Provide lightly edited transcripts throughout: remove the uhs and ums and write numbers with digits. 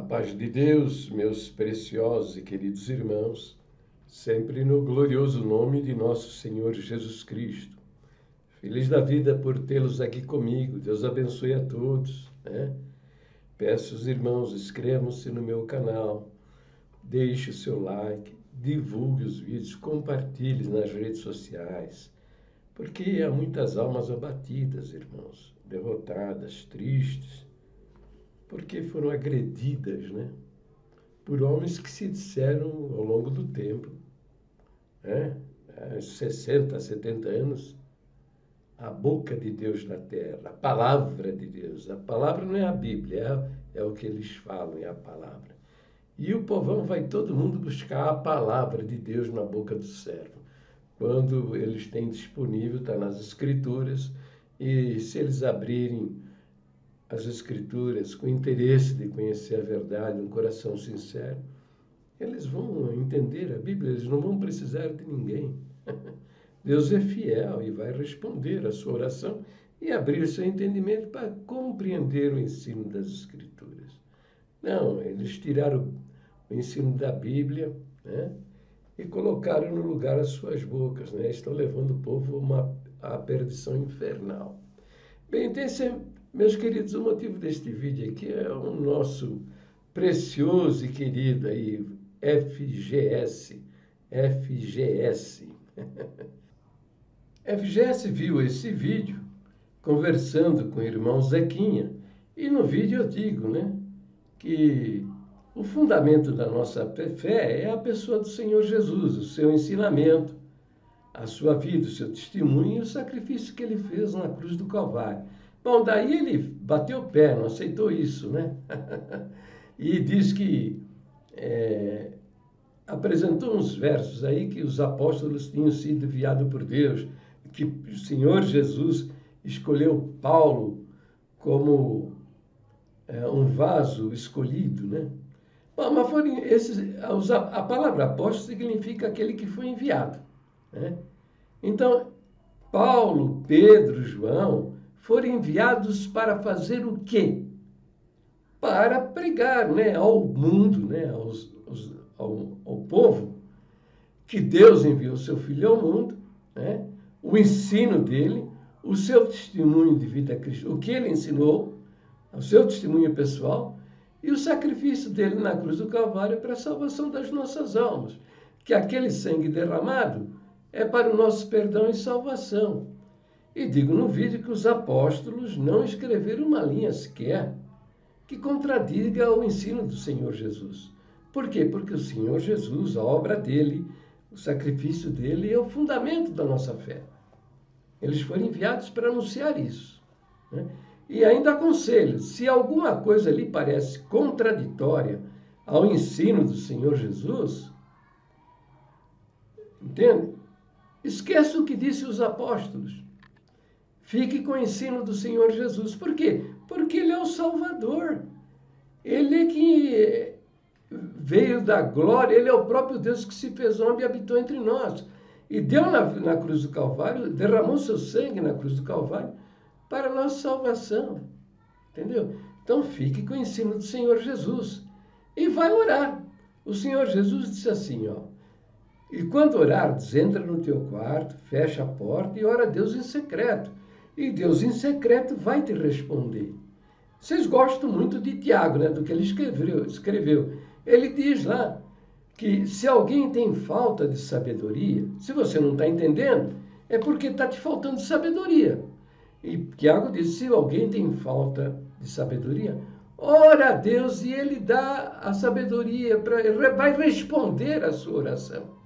paz de Deus, meus preciosos e queridos irmãos, sempre no glorioso nome de nosso Senhor Jesus Cristo. Feliz da vida por tê-los aqui comigo. Deus abençoe a todos, né? Peço aos irmãos, inscrevam-se no meu canal, deixe o seu like, divulgue os vídeos, compartilhe nas redes sociais, porque há muitas almas abatidas, irmãos, derrotadas, tristes, porque foram agredidas, né, por homens que se disseram ao longo do tempo, né, há 60, 70 anos, a boca de Deus na terra, a palavra de Deus. A palavra não é a Bíblia, é o que eles falam, é a palavra. E o povão vai todo mundo buscar a palavra de Deus na boca do servo. Quando eles têm disponível, está nas Escrituras, e se eles abrirem as Escrituras com interesse de conhecer a verdade, um coração sincero, eles vão entender a Bíblia, eles não vão precisar de ninguém. Deus é fiel e vai responder a sua oração e abrir seu entendimento para compreender o ensino das Escrituras. Não, eles tiraram o ensino da Bíblia, né, e colocaram no lugar as suas bocas, né? Estão levando o povo à perdição infernal. Bem, então meus queridos, o motivo deste vídeo aqui é o nosso precioso e querido aí, FGS. FGS viu esse vídeo conversando com o irmão Zequinha, e no vídeo eu digo, né, que o fundamento da nossa fé é a pessoa do Senhor Jesus, o seu ensinamento, a sua vida, o seu testemunho e o sacrifício que ele fez na cruz do Calvário. Bom, daí ele bateu o pé, não aceitou isso, né? E diz que apresentou uns versos aí que os apóstolos tinham sido enviados por Deus, que o Senhor Jesus escolheu Paulo como um vaso escolhido, né? Bom, mas foram a palavra apóstolo significa aquele que foi enviado, né? Então, Paulo, Pedro, João foram enviados para fazer o quê? Para pregar, né, ao mundo, né, ao povo, que Deus enviou seu Filho ao mundo, né, o ensino dele, o seu testemunho de vida cristã, o que ele ensinou, o seu testemunho pessoal e o sacrifício dele na cruz do Calvário para a salvação das nossas almas, que aquele sangue derramado é para o nosso perdão e salvação. E digo no vídeo que os apóstolos não escreveram uma linha sequer que contradiga o ensino do Senhor Jesus. Por quê? Porque o Senhor Jesus, a obra dele, o sacrifício dele é o fundamento da nossa fé. Eles foram enviados para anunciar isso, né? E ainda aconselho, se alguma coisa lhe parece contraditória ao ensino do Senhor Jesus, entende? Esqueça o que disse os apóstolos. Fique com o ensino do Senhor Jesus. Por quê? Porque Ele é o Salvador. Ele é que veio da glória, Ele é o próprio Deus que se fez homem e habitou entre nós. E deu na cruz do Calvário, derramou seu sangue na cruz do Calvário para a nossa salvação. Entendeu? Então fique com o ensino do Senhor Jesus. E vai orar. O Senhor Jesus disse assim, ó: e quando orares, entra no teu quarto, fecha a porta e ora a Deus em secreto. E Deus em secreto vai te responder. Vocês gostam muito de Tiago, né, do que ele escreveu. Ele diz lá que se alguém tem falta de sabedoria, se você não está entendendo, é porque está te faltando sabedoria. E Tiago diz, se alguém tem falta de sabedoria, ora a Deus e Ele dá a sabedoria, vai responder a sua oração.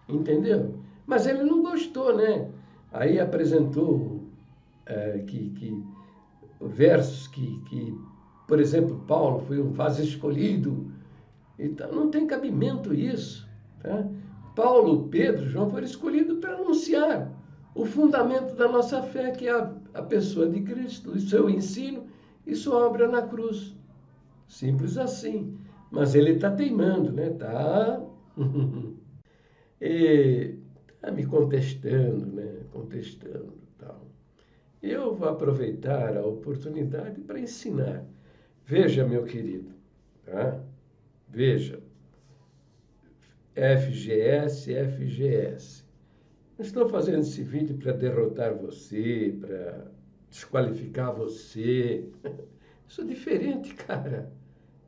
Entendeu? Mas ele não gostou, né? Aí apresentou versos que, por exemplo, Paulo foi um vaso escolhido. Então, não tem cabimento isso, tá? Paulo, Pedro, João foram escolhidos para anunciar o fundamento da nossa fé, que é a pessoa de Cristo, o seu ensino e sua obra na cruz. Simples assim. Mas ele está teimando, né? Está me contestando, né? Contestando e tal. Eu vou aproveitar a oportunidade para ensinar. Veja, meu querido, tá? Veja, FGS, FGS. Não estou fazendo esse vídeo para derrotar você, para desqualificar você. Eu sou diferente, cara.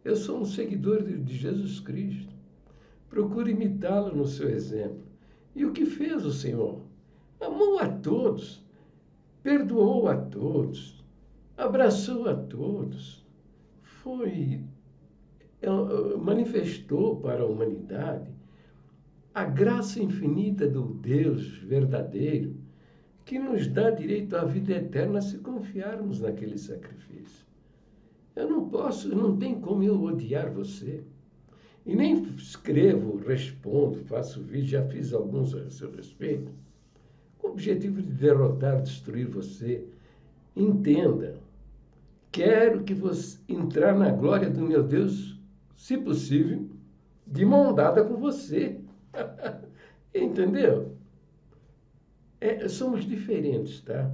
Eu sou um seguidor de Jesus Cristo. Procure imitá-lo no seu exemplo. E o que fez o Senhor? Amou a todos, perdoou a todos, abraçou a todos, manifestou para a humanidade a graça infinita do Deus verdadeiro, que nos dá direito à vida eterna se confiarmos naquele sacrifício. Eu não tem como eu odiar você. E nem escrevo, respondo, faço vídeo, já fiz alguns a seu respeito, com o objetivo de derrotar, destruir você. Entenda, quero que você entrar na glória do meu Deus, se possível, de mão dada com você. Entendeu? Somos diferentes, tá?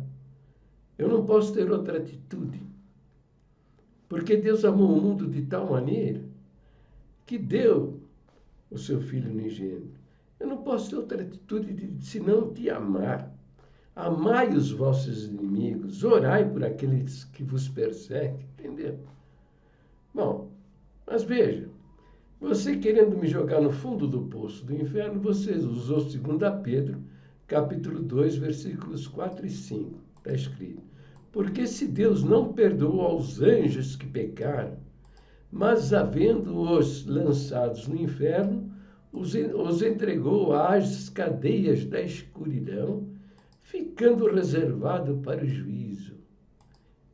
Eu não posso ter outra atitude. Porque Deus amou o mundo de tal maneira que deu o seu Filho unigênito. Eu não posso ter outra atitude senão te amar. Amai os vossos inimigos, orai por aqueles que vos perseguem, entendeu? Bom, mas veja, você querendo me jogar no fundo do poço do inferno, você usou 2 Pedro, capítulo 2, versículos 4 e 5. Está escrito: porque se Deus não perdoou aos anjos que pecaram, mas havendo-os lançados no inferno, os entregou às cadeias da escuridão, ficando reservado para o juízo.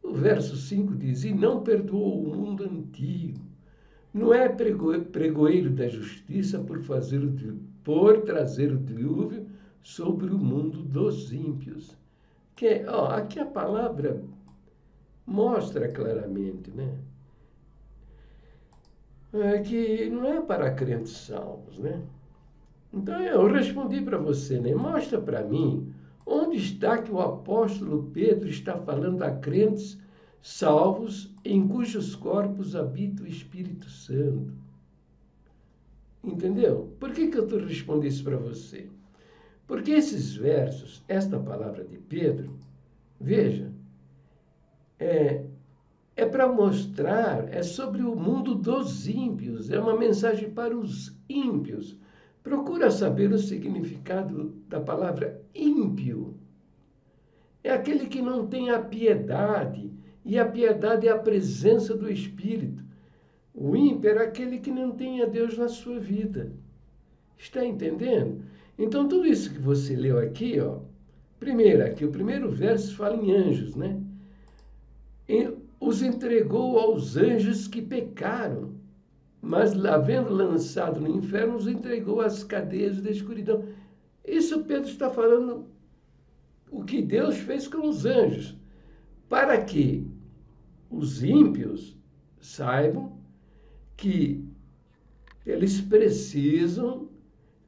O verso 5 diz: e não perdoou o mundo antigo, não é pregoeiro da justiça por trazer o dilúvio sobre o mundo dos ímpios. Aqui a palavra mostra claramente, né? Que não é para crentes salvos, né? Então eu respondi para você, né? Mostra para mim onde está que o apóstolo Pedro está falando a crentes salvos em cujos corpos habita o Espírito Santo. Entendeu? Por que eu respondi isso para você? Porque esses versos, esta palavra de Pedro, veja, é para mostrar, é sobre o mundo dos ímpios, é uma mensagem para os ímpios. Procura saber o significado da palavra ímpio. É aquele que não tem a piedade, e a piedade é a presença do Espírito. O ímpio é aquele que não tem a Deus na sua vida. Está entendendo? Então, tudo isso que você leu aqui, primeiro, aqui o primeiro verso fala em anjos, né? Os entregou aos anjos que pecaram, mas, havendo lançado no inferno, os entregou às cadeias da escuridão. Isso Pedro está falando o que Deus fez com os anjos, para que os ímpios saibam que eles precisam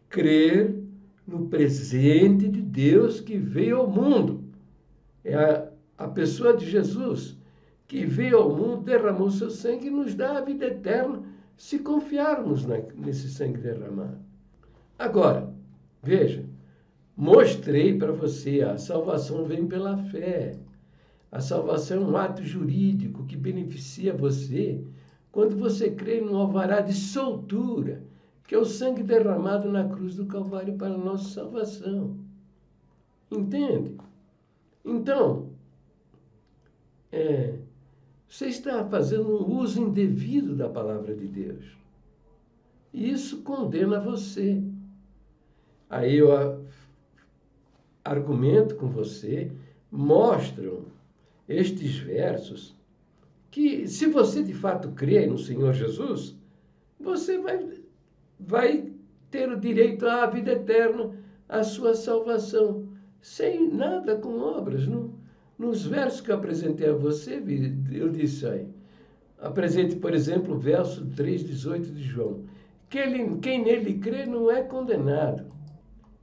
crer no presente de Deus que veio ao mundo. É a pessoa de Jesus, que veio ao mundo, derramou seu sangue e nos dá a vida eterna se confiarmos nesse sangue derramado. Agora, veja, mostrei para você, a salvação vem pela fé. A salvação é um ato jurídico que beneficia você quando você crê no alvará de soltura, que é o sangue derramado na cruz do Calvário para a nossa salvação. Entende? Então, você está fazendo um uso indevido da palavra de Deus. E isso condena você. Aí eu argumento com você, mostram estes versos que, se você de fato crê no Senhor Jesus, você vai ter o direito à vida eterna, à sua salvação, sem nada com obras. Nos versos que eu apresentei a você, eu disse aí, apresente, por exemplo, o verso 3,18 de João. Quem nele crê não é condenado.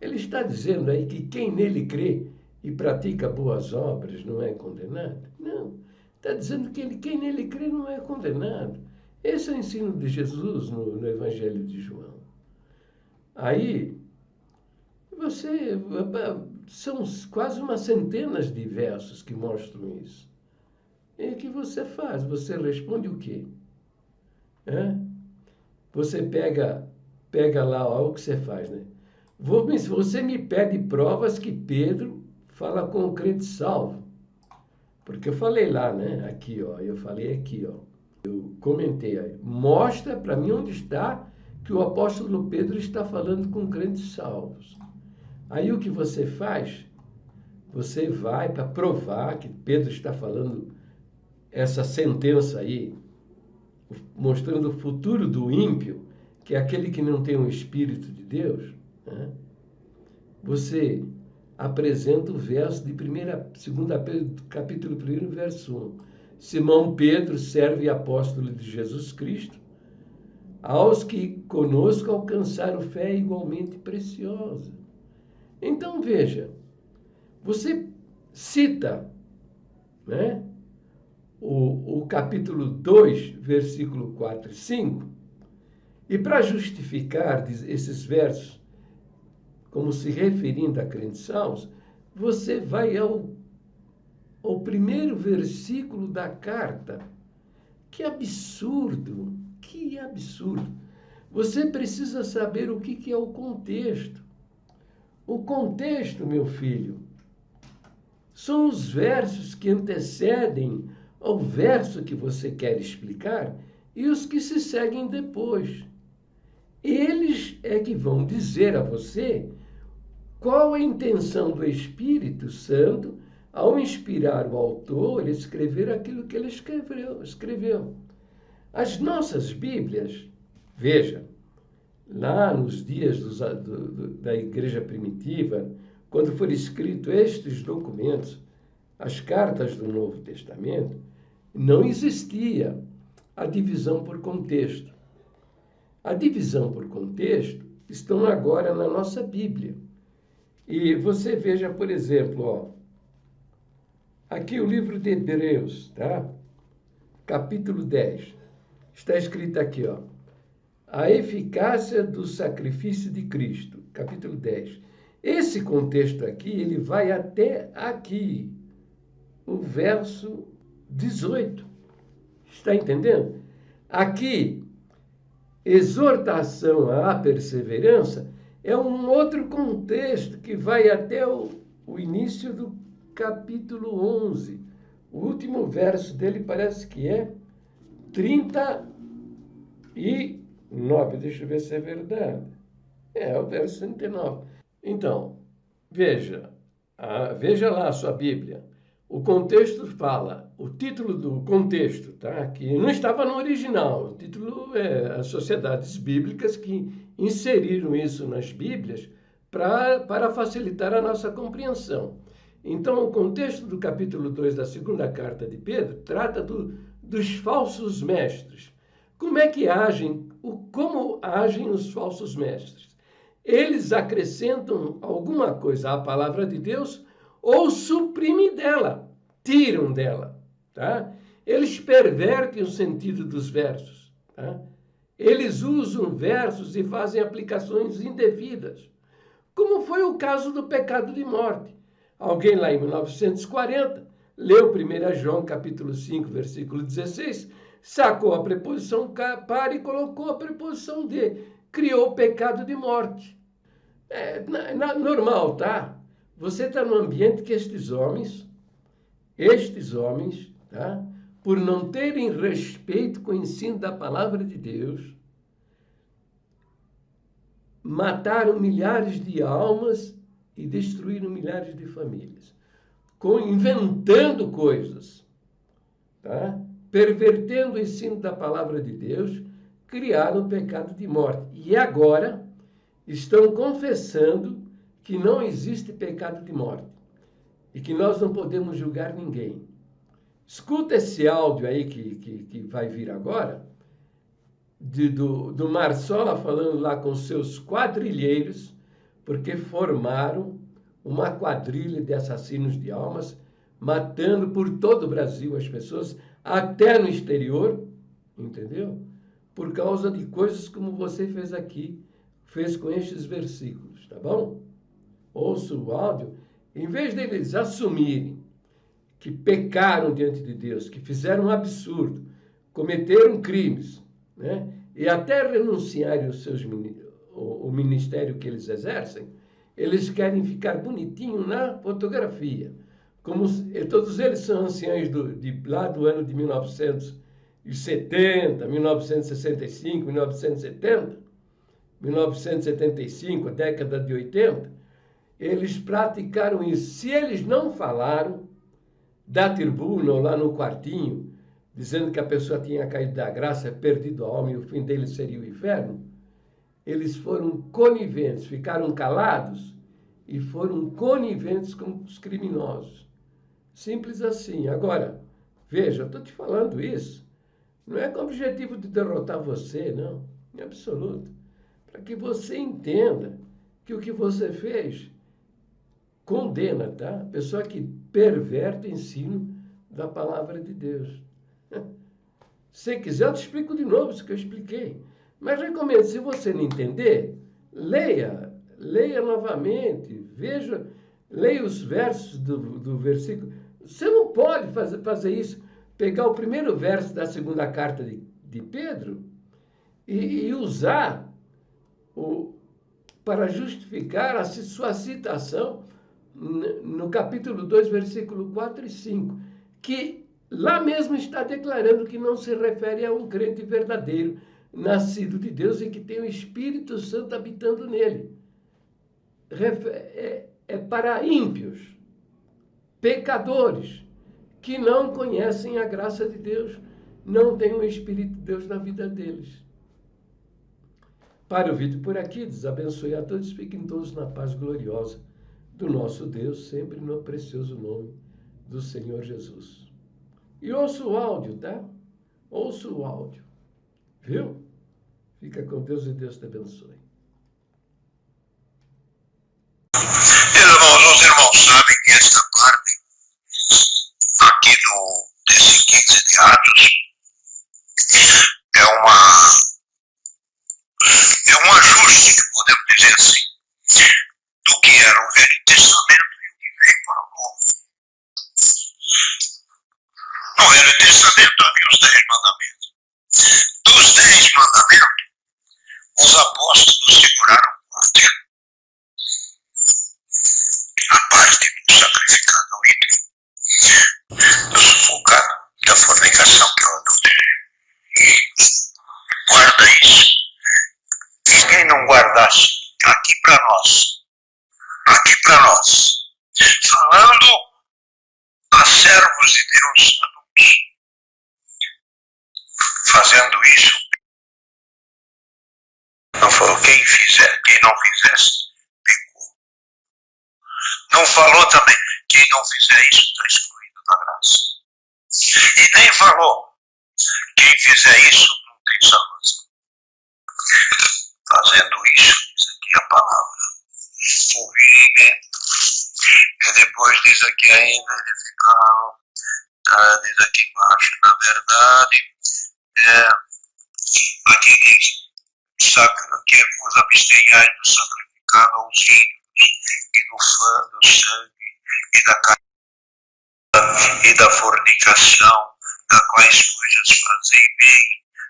Ele está dizendo aí que quem nele crê e pratica boas obras não é condenado? Não. Está dizendo que quem nele crê não é condenado. Esse é o ensino de Jesus no Evangelho de João. Aí, são quase umas centenas de versos que mostram isso. E o que você faz? Você responde o quê? Você pega lá, olha o que você faz, né? Você me pede provas que Pedro fala com o crente salvo. Porque eu falei lá, né? Aqui, ó. Eu falei aqui, ó. Eu comentei aí. Mostra para mim onde está que o apóstolo Pedro está falando com crentes salvos. Aí o que você faz? Você vai para provar que Pedro está falando essa sentença aí, mostrando o futuro do ímpio, que é aquele que não tem o Espírito de Deus, né? Você apresenta o verso de 2 Pedro, capítulo 1, verso 1. Simão Pedro, servo e apóstolo de Jesus Cristo, aos que conosco alcançaram fé igualmente preciosa. Então, veja, você cita, né, o capítulo 2, versículo 4 e 5, e para justificar esses versos, como se referindo a crentes salvos, você vai ao primeiro versículo da carta. Que absurdo! Que absurdo! Você precisa saber o que é o contexto. O contexto, meu filho, são os versos que antecedem ao verso que você quer explicar e os que se seguem depois. Eles é que vão dizer a você qual a intenção do Espírito Santo ao inspirar o autor a escrever aquilo que ele escreveu. As nossas Bíblias, veja, lá nos dias da Igreja Primitiva, quando foram escritos estes documentos, as cartas do Novo Testamento, não existia a divisão por contexto. A divisão por contexto estão agora na nossa Bíblia. E você veja, por exemplo, ó, aqui o livro de Hebreus, tá? Capítulo 10. Está escrito aqui, ó, a eficácia do sacrifício de Cristo, capítulo 10. Esse contexto aqui, ele vai até aqui, o verso 18. Está entendendo? Aqui, exortação à perseverança é um outro contexto que vai até o início do capítulo 11. O último verso dele parece que é 39. Deixa eu ver se é verdade. É o verso 39. Então, veja lá a sua Bíblia. O contexto fala, o título do contexto, tá? Que não estava no original. O título é as sociedades bíblicas que inseriram isso nas Bíblias para facilitar a nossa compreensão. Então, o contexto do capítulo 2 da segunda carta de Pedro trata dos falsos mestres. Como é que como agem os falsos mestres? Eles acrescentam alguma coisa à palavra de Deus ou suprimem dela, tiram dela, tá? Eles pervertem o sentido dos versos, tá? Eles usam versos e fazem aplicações indevidas, como foi o caso do pecado de morte. Alguém lá em 1940 leu 1 João capítulo 5, versículo 16, sacou a preposição para e colocou a preposição de, criou o pecado de morte. Normal, tá? Você está num ambiente que estes homens, tá? Por não terem respeito com o ensino da palavra de Deus, mataram milhares de almas e destruíram milhares de famílias, inventando coisas, tá? Pervertendo o ensino da palavra de Deus, criaram o pecado de morte. E agora estão confessando que não existe pecado de morte e que nós não podemos julgar ninguém. Escuta esse áudio aí que vai vir agora, do Marsola falando lá com seus quadrilheiros, porque formaram uma quadrilha de assassinos de almas, matando por todo o Brasil as pessoas, até no exterior, entendeu? Por causa de coisas como você fez aqui, fez com estes versículos, tá bom? Ouça o áudio, em vez deles assumirem que pecaram diante de Deus, que fizeram um absurdo, cometeram crimes, né? E até renunciarem o ministério que eles exercem, eles querem ficar bonitinho na fotografia. Todos eles são anciãos lá do ano de 1970, 1965, 1970, 1975, década de 80, eles praticaram isso. Se eles não falaram da tribuna ou lá no quartinho, dizendo que a pessoa tinha caído da graça, perdido a alma e o fim dele seria o inferno, eles foram coniventes, ficaram calados e foram coniventes com os criminosos. Simples assim. Agora, veja, eu estou te falando isso, não é com o objetivo de derrotar você, não, em absoluto. Para que você entenda que o que você fez condena, tá? Pessoa que perverte o ensino da palavra de Deus. Se quiser, eu te explico de novo isso que eu expliquei. Mas recomendo, se você não entender, leia novamente, leia os versos do versículo. Você não pode fazer isso, pegar o primeiro verso da segunda carta de Pedro e usar para justificar a sua citação no capítulo 2, versículo 4 e 5, que lá mesmo está declarando que não se refere a um crente verdadeiro, nascido de Deus e que tem o Espírito Santo habitando nele. É para ímpios, pecadores, que não conhecem a graça de Deus, não têm o Espírito de Deus na vida deles. Para o vídeo por aqui, Deus abençoe a todos, fiquem todos na paz gloriosa do nosso Deus, sempre no precioso nome do Senhor Jesus. E ouça o áudio, tá? Ouça o áudio. Viu? Fica com Deus e Deus te abençoe. Os irmãos sabem que esta parte aqui desse 15 de Atos é um ajuste, podemos dizer assim, do que era o Velho Testamento e o que veio para o Novo. No Velho Testamento havia os 10 mandamentos. Dos 10 mandamentos, os apóstolos seguraram 4. A parte do sacrificado ao ídolo, do sufocado, da fornicação, que é o adultério. Guarda isso. E quem não guardasse, aqui para nós, falando a servos de Deus adultos, fazendo isso, não falou quem não fizesse, pecou. Não falou também, quem não fizer isso está excluído da graça. E nem falou, quem fizer isso não tem salvação. Fazendo isso, diz aqui a palavra, ouvirem, e depois diz aqui ainda, edificaram, diz aqui embaixo, na verdade, aqui diz, que vos abstenhais do sacrificado aos ídolos, e do sangue, e da carne, e da fornicação, da quais coisas fazei bem,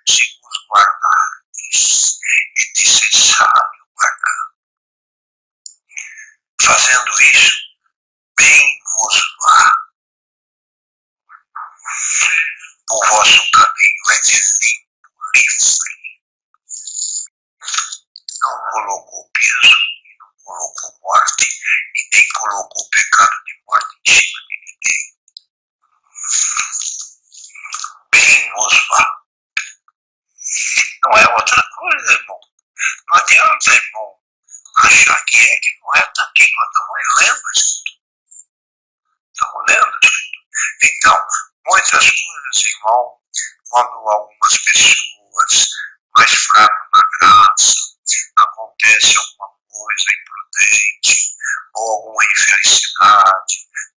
se vos guardardes, e necessário guardar. Fazendo isso, bem vos vá. O vosso caminho é de limpo, livre. Não colocou peso, e não colocou morte, e nem colocou pecado de morte em cima de ninguém. Bem vos vá. Não é outra coisa, irmão. Não adianta, irmão, achar que não é daqui. Nós estamos lendo isso. Então, muitas coisas, irmão, quando algumas pessoas mais fracas na graça, acontece alguma coisa imprudente, ou alguma infelicidade,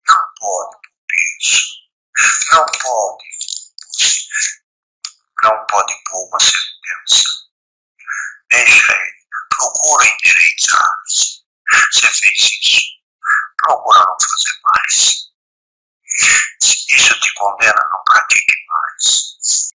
não pode por isso. Não pode. não pode pôr uma sentença. Deixa ele, procura endireitar-se. Você fez isso, procura não fazer mais. Se isso te condena, não pratique mais.